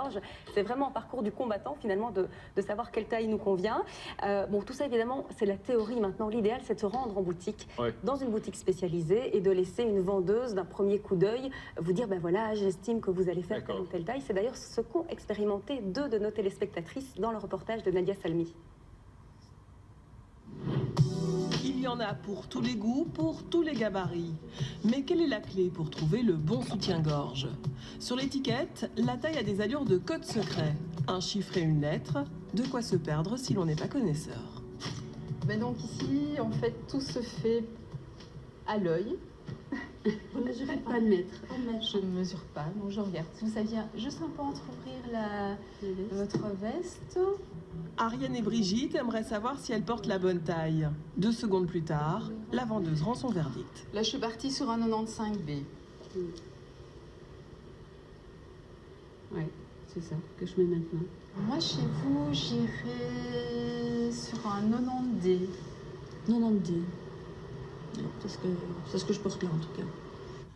soutien-gorge. C'est vraiment un parcours du combattant finalement de savoir quelle taille nous convient. Bon, tout ça évidemment, c'est la théorie maintenant. L'idéal, c'est de se rendre en boutique, dans une boutique spécialisée et de laisser une vendeuse d'un premier coup d'œil vous dire, ben voilà, j'estime que vous allez faire telle ou telle taille. C'est d'ailleurs ce qu'ont expérimenté 2 de nos téléspectatrices dans le reportage de Nadia Salmi. Il y en a pour tous les goûts, pour tous les gabarits. Mais quelle est la clé pour trouver le bon soutien-gorge? Sur l'étiquette, la taille a des allures de code secret. Un chiffre et une lettre, de quoi se perdre si l'on n'est pas connaisseur. Ben donc ici, en fait, tout se fait à l'œil. Vous ne mesurez pas de mètre. Je ne mesure pas, donc je regarde. Si ça vient juste un peu entrouvrir votre veste. Ariane et Brigitte aimeraient savoir si elle porte la bonne taille. 2 secondes plus tard, la vendeuse rend son verdict. Là, je suis partie sur un 95B. Oui, c'est ça que je mets maintenant. Moi, chez vous, j'irai sur un 90D. 90. C'est ce que je porte là, en tout cas.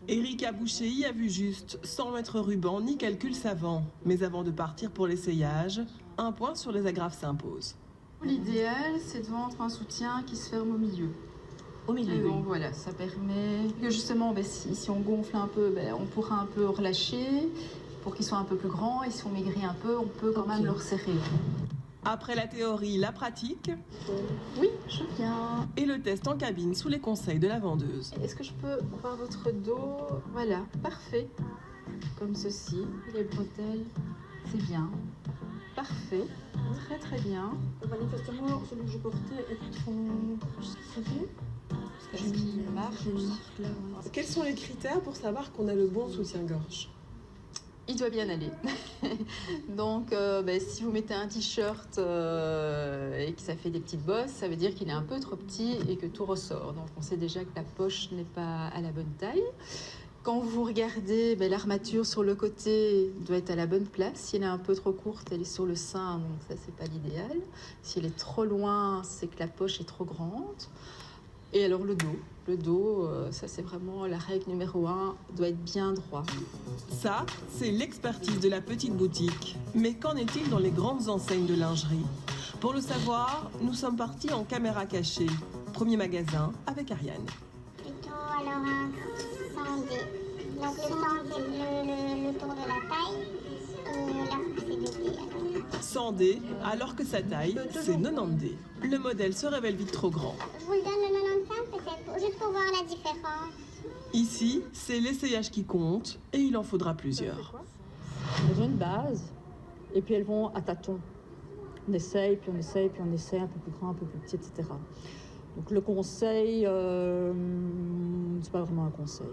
Erika Bouchéi a vu juste, sans mettre ruban ni calcul savant. Mais avant de partir pour l'essayage, un point sur les agrafes s'impose. L'idéal, c'est de vendre un soutien qui se ferme au milieu. Au milieu, et donc voilà, ça permet que justement, si on gonfle un peu, on pourra un peu relâcher pour qu'il soit un peu plus grand. Et si on maigrit un peu, on peut quand même le resserrer. Après la théorie, la pratique. Oui, je viens. Et le test en cabine sous les conseils de la vendeuse. Est-ce que je peux voir votre dos? Voilà, parfait. Comme ceci, les bretelles, c'est bien. Parfait, très très bien. Manifestement, celui que je portais est trop serré. Qu'est-ce qui marche? Quels sont les critères pour savoir qu'on a le bon soutien-gorge? Il doit bien aller. Donc, si vous mettez un t-shirt et que ça fait des petites bosses, ça veut dire qu'il est un peu trop petit et que tout ressort. Donc, on sait déjà que la poche n'est pas à la bonne taille. Quand vous regardez, l'armature sur le côté doit être à la bonne place. Si elle est un peu trop courte, elle est sur le sein, donc ça, c'est pas l'idéal. Si elle est trop loin, c'est que la poche est trop grande. Et alors le dos. Le dos, ça c'est vraiment la règle numéro 1, doit être bien droit. Ça, c'est l'expertise de la petite boutique. Mais qu'en est-il dans les grandes enseignes de lingerie? Pour le savoir, nous sommes partis en caméra cachée. Premier magasin avec Ariane. Plutôt alors un 100D. Donc le 100 c'est le tour de la taille et la possibilité. 100D, alors que sa taille, c'est 90D. Le modèle se révèle vite trop grand. Je vous le donne le 95 peut-être, juste pour voir la différence. Ici, c'est l'essayage qui compte et il en faudra plusieurs. Elles ont une base et puis elles vont à tâtons. On essaye, puis on essaye, puis on essaye, un peu plus grand, un peu plus petit, etc. Donc le conseil, c'est pas vraiment un conseil.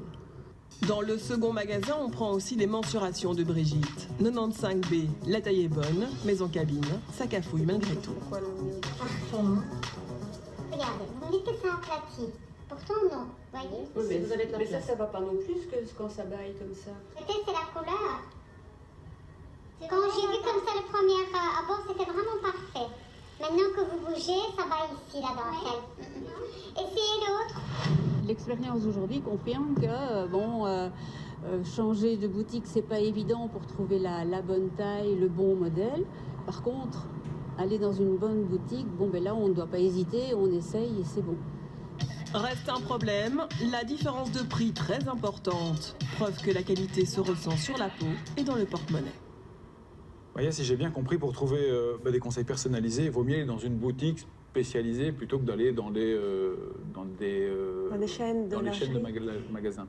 Dans le second magasin, on prend aussi les mensurations de Brigitte. 95B, la taille est bonne, mais en cabine, ça cafouille malgré tout. Regardez, vous me dites que c'est aplati. Pourtant non, voyez. Oui, mais vous avez de la place. Ça va pas non plus que quand ça baille comme ça. Peut-être c'est la couleur. Quand j'ai vu comme ça le premier abord, c'était vraiment parfait. Maintenant que vous bougez, ça va ici, la dentelle. Essayez l'autre. L'expérience d'aujourd'hui confirme que changer de boutique, c'est pas évident pour trouver la bonne taille, le bon modèle. Par contre, aller dans une bonne boutique, là on ne doit pas hésiter, on essaye et c'est bon. Reste un problème, la différence de prix très importante. Preuve que la qualité se ressent sur la peau et dans le porte-monnaie. Voyez, si j'ai bien compris, pour trouver des conseils personnalisés, il vaut mieux aller dans une boutique spécialisée plutôt que d'aller dans des chaînes de magasins.